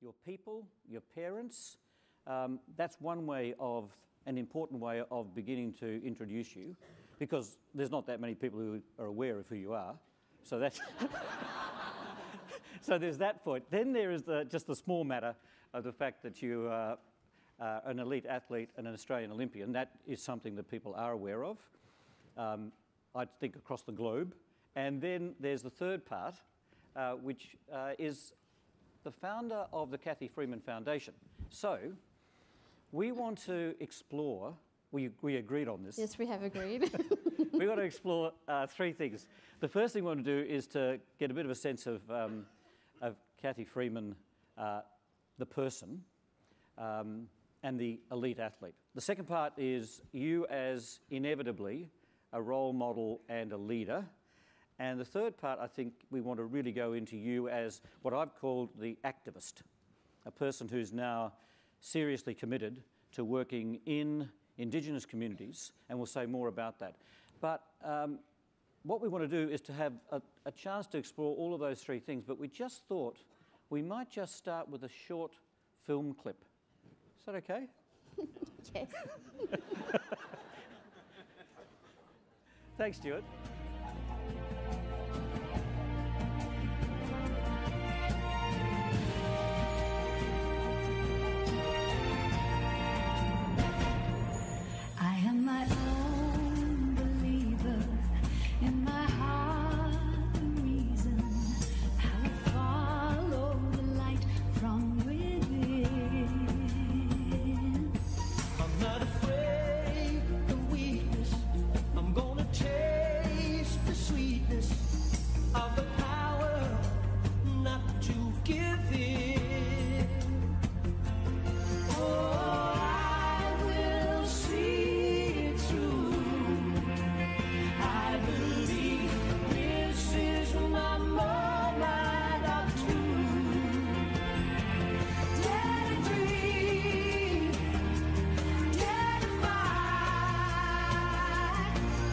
your people, your parents. That's one way of, an important way of beginning to introduce you, because there's not that many people who are aware of who you are. So that's so there's that point. Then there is just the small matter of the fact that you are an elite athlete and an Australian Olympian. That is something that people are aware of, I think, across the globe. And then there's the third part, which is the founder of the Cathy Freeman Foundation. So we want to explore, we agreed on this. Yes, we have agreed. We've got to explore three things. The first thing we want to do is to get a bit of a sense of Cathy Freeman, the person, and the elite athlete. The second part is you as inevitably a role model and a leader. And the third part, I think we want to really go into you as what I've called the activist, a person who's now seriously committed to working in Indigenous communities, and we'll say more about that. But what we want to do is to have a chance to explore all of those three things, but we just thought we might just start with a short film clip. Is that okay? Yes. Thanks, Stuart. I am my own believer in my heart and reason. I will follow the light from within. I'm not afraid of weakness. I'm gonna taste the sweetness of the power not to give in. Oh, I will see it through. I believe this is my moment of truth. Dare to dream, dare to fight,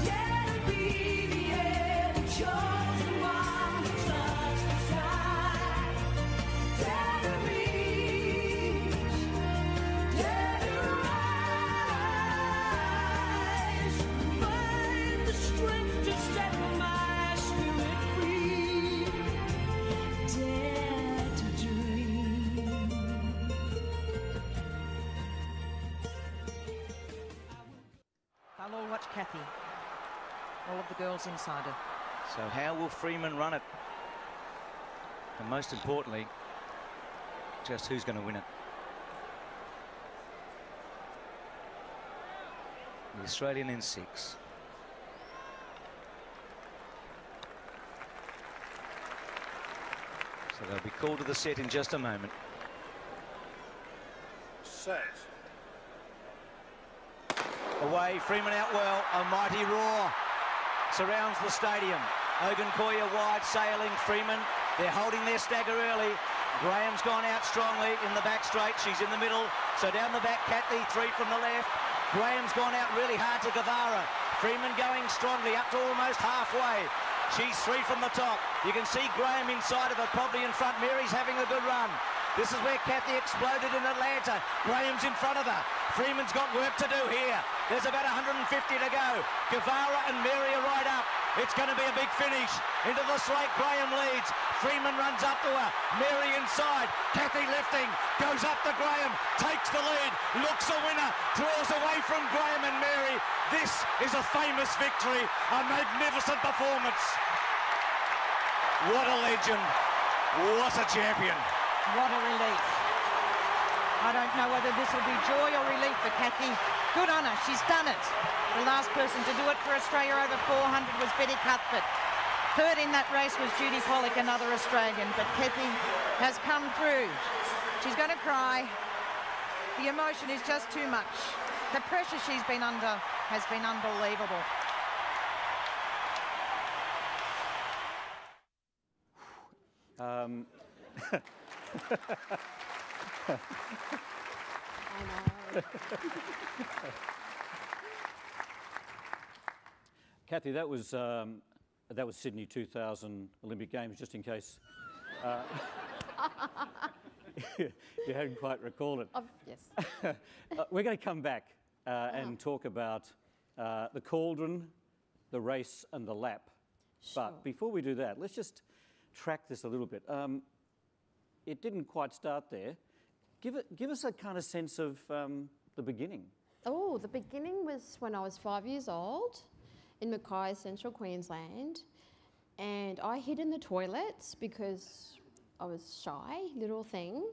dare to be the ever chosen one to touch the sky. Dare to reach, dare to rise, find the strength to set my spirit free. Dare to dream. They'll all watch Cathy. All of the girls inside her. So how will Freeman run it? And most importantly, just who's going to win it? The Australian in 6. So they'll be called to the set in just a moment. Set. Away, Freeman out well, a mighty roar surrounds the stadium. Ogunkoya wide sailing, Freeman, they're holding their stagger early. Graham's gone out strongly in the back straight, she's in the middle, so down the back, Cathy, 3 from the left. Graham's gone out really hard to Guevara. Freeman going strongly up to almost halfway. She's 3 from the top. You can see Graham inside of her, probably in front. Mary's having a good run. This is where Cathy exploded in Atlanta. Graham's in front of her. Freeman's got work to do here. There's about 150 to go. Guevara and Mary are right up. It's going to be a big finish. Into the slate, Graham leads. Freeman runs up to her. Mary inside. Cathy lifting. Goes up to Graham. Takes the lead. Looks a winner. Draws away from Graham and Mary. This is a famous victory. A magnificent performance. What a legend. What a champion. What a relief. I don't know whether this will be joy or relief for Cathy. Good on her, she's done it. The last person to do it for Australia over 400 was Betty Cuthbert. Third in that race was Judy Pollock, another Australian, but Cathy has come through. She's going to cry. The emotion is just too much. The pressure she's been under has been unbelievable. I know. Cathy, that was Sydney 2000 Olympic Games, just in case. You hadn't quite recalled it. Yes. We're going to come back and talk about the cauldron, the race and the lap. Sure. But before we do that, let's just track this a little bit. It didn't quite start there. Give us a kind of sense of the beginning. Oh, the beginning was when I was 5 years old in Mackay, Central Queensland. And I hid in the toilets because I was shy, little thing.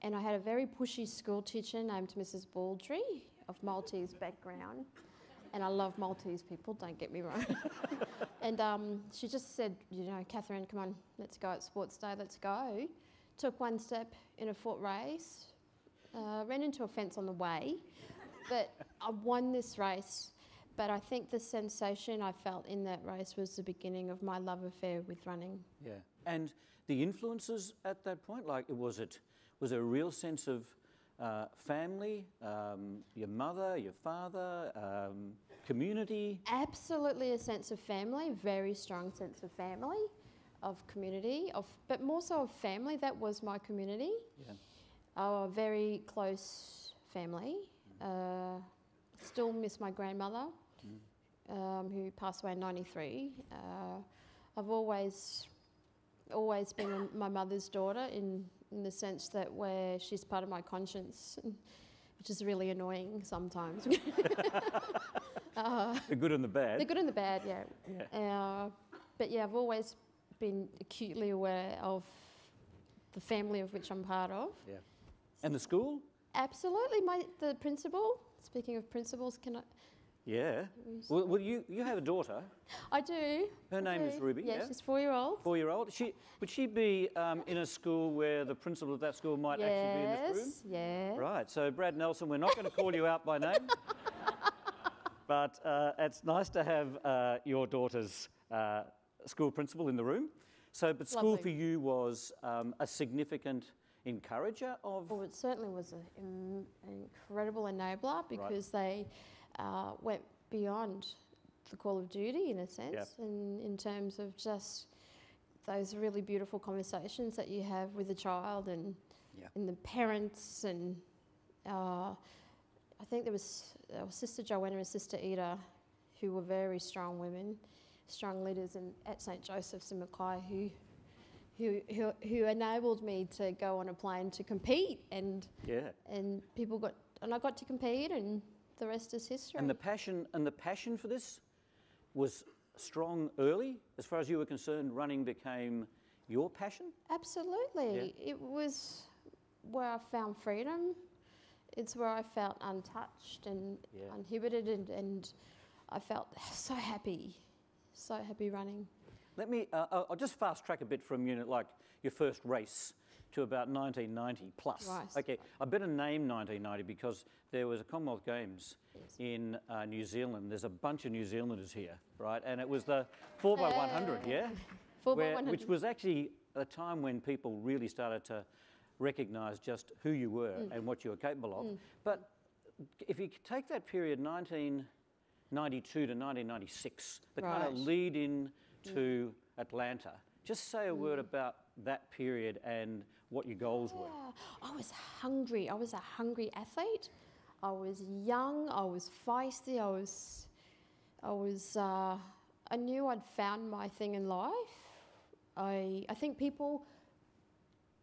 And I had a very pushy school teacher named Mrs. Baldry of Maltese background. And I love Maltese people, don't get me wrong. And she just said, you know, Catherine, come on, let's go at sports day, let's go. Took one step in a foot race, ran into a fence on the way, but I won this race. But I think the sensation I felt in that race was the beginning of my love affair with running. Yeah. And the influences at that point, like was there a real sense of family, your mother, your father, community? Absolutely a sense of family, very strong sense of family, of community, but more so of family. That was my community. Yeah. A very close family. Still miss my grandmother, who passed away in '93. I've always been my mother's daughter in the sense that where she's part of my conscience, which is really annoying sometimes. The good and the bad. The good and the bad, yeah. Yeah. But yeah, I've always been acutely aware of the family of which I'm part of. Yeah. And the school? Absolutely. The principal, speaking of principals, can I? Yeah. Well, you have a daughter. I do. Her name is Ruby. Yeah, Yeah. she's 4-year-old. 4-year-old. Would she be in a school where the principal of that school might actually be in this room? Yes, yeah. Right. So, Brad Nelson, we're not going to call you out by name, but it's nice to have your daughter's school principal in the room. So, but school Lovely. for you was a significant encourager of... Well, it certainly was an incredible enabler because they went beyond the call of duty in a sense, and in terms of just those really beautiful conversations that you have with the child and the parents, and I think there was Sister Joanna and Sister Ida, who were very strong women, strong leaders at St Joseph's in Mackay, who enabled me to go on a plane to compete, and I got to compete, and the rest is history. And the passion for this was strong early, as far as you were concerned. Running became your passion. Absolutely, it was where I found freedom. It's where I felt untouched and uninhibited, and I felt so happy running. Let me, I'll just fast track a bit from like your first race to about 1990 plus. Right. Okay, I better name 1990 because there was a Commonwealth Games in New Zealand. There's a bunch of New Zealanders here, right? And it was the 4x100, yeah? 4x100. Which was actually a time when people really started to recognise just who you were and what you were capable of. But if you take that period, 1992 to 1996, the kind of lead in to Atlanta, just say a word about that period and what your goals were. I was hungry. I was a hungry athlete. I was young. I was feisty. I knew I'd found my thing in life. I think people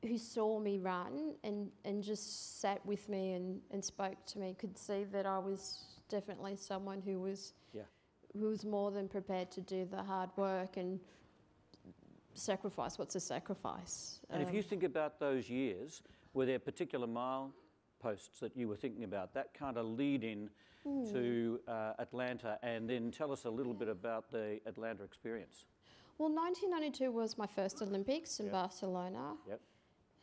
who saw me run and just sat with me and spoke to me could see that I was definitely someone who was more than prepared to do the hard work and sacrifice. What's a sacrifice? And if you think about those years, were there particular mileposts that you were thinking about, that kind of lead in to Atlanta? And then tell us a little bit about the Atlanta experience. Well, 1992 was my first Olympics in Barcelona. Yep.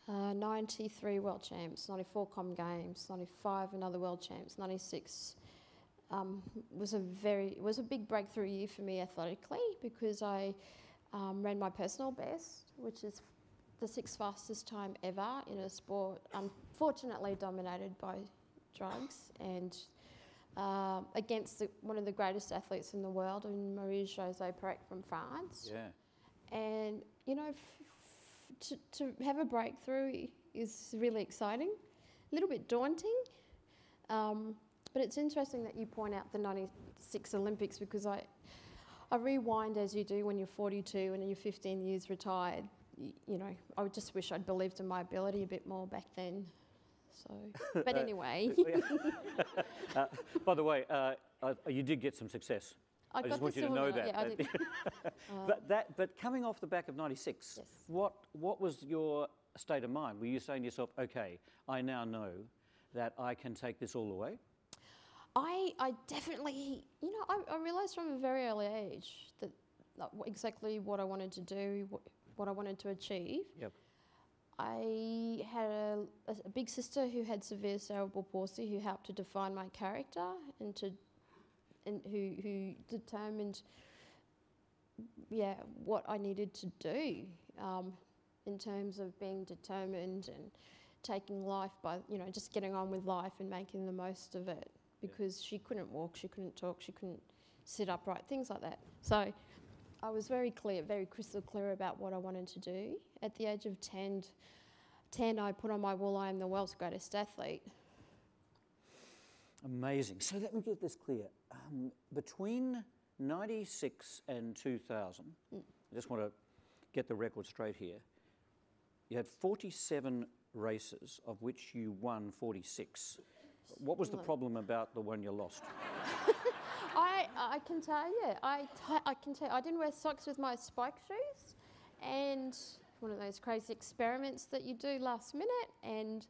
93 World Champs, 94 Com Games, 95 another World Champs, 96 was a big breakthrough year for me athletically because I ran my personal best, which is the 6th fastest time ever in a sport unfortunately dominated by drugs, and against one of the greatest athletes in the world, Marie-Josée Pérec from France. Yeah. And, you know, to have a breakthrough is really exciting, a little bit daunting, but it's interesting that you point out the 96 Olympics, because I rewind as you do when you're 42 and you're 15 years retired. You know, I would just wish I'd believed in my ability a bit more back then. So, but anyway. By the way, you did get some success. I just want you to know that. Yeah, I did. But coming off the back of 96, Yes. what was your state of mind? Were you saying to yourself, okay, I now know that I can take this all the way? I definitely, you know, I realised from a very early age that exactly what I wanted to do, what I wanted to achieve. Yep. I had a big sister who had severe cerebral palsy, who helped to define my character and who determined, what I needed to do in terms of being determined and taking life by, you know, just getting on with life and making the most of it, because she couldn't walk, she couldn't talk, she couldn't sit upright, things like that. So I was very crystal clear about what I wanted to do. At the age of 10, I put on my wall, I am the world's greatest athlete. Amazing. So let me get this clear. Between 96 and 2000, I just want to get the record straight here, you had 47 races, of which you won 46. What was the problem about the one you lost? I can tell you, I can tell you, I didn't wear socks with my spike shoes, and one of those crazy experiments that you do last minute, and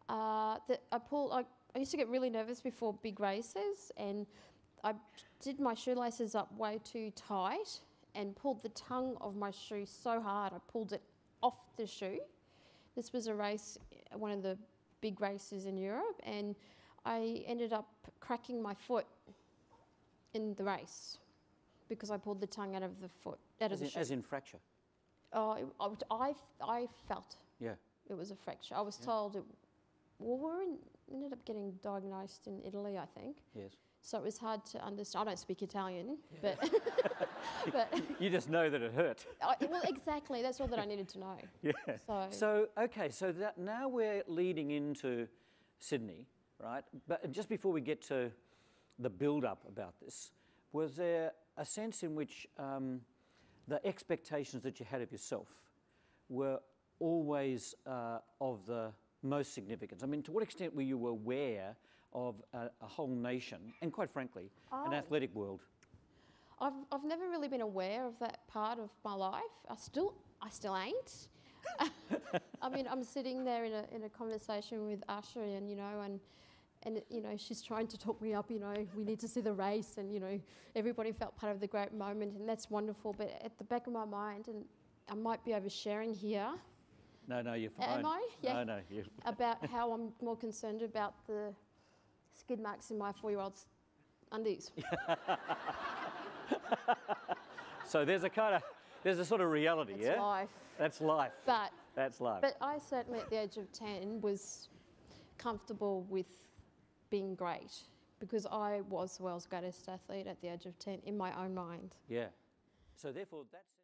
I used to get really nervous before big races, and I did my shoelaces up way too tight and pulled the tongue of my shoe so hard I pulled it off the shoe. This was a race, one of the big races in Europe, and I ended up cracking my foot in the race because I pulled the tongue out of the foot, out of the shoe. As in fracture? I felt Yeah. it was a fracture. I was told we ended up getting diagnosed in Italy, I think. Yes. So it was hard to understand. I don't speak Italian, but You just know that it hurt. well, exactly. That's all that I needed to know. Yeah. So So that now we're leading into Sydney, right? But just before we get to the build-up about this, was there a sense in which the expectations that you had of yourself were always of the most significance? I mean, to what extent were you aware of a whole nation and, quite frankly, an athletic world? I've never really been aware of that part of my life. I still ain't. I mean, I'm sitting there in a conversation with Asha, and you know, she's trying to talk me up. You know, we need to see the race, and you know, everybody felt part of the great moment, and that's wonderful. But at the back of my mind, and I might be oversharing here. No, you're fine. Am I? Yeah. No, you. About how I'm more concerned about the skid marks in my 4-year-old's undies. So there's a sort of reality, It's yeah? life. That's life. That's life. But I certainly at the age of 10 was comfortable with being great, because I was the world's greatest athlete at the age of 10 in my own mind. Yeah. So therefore, that's...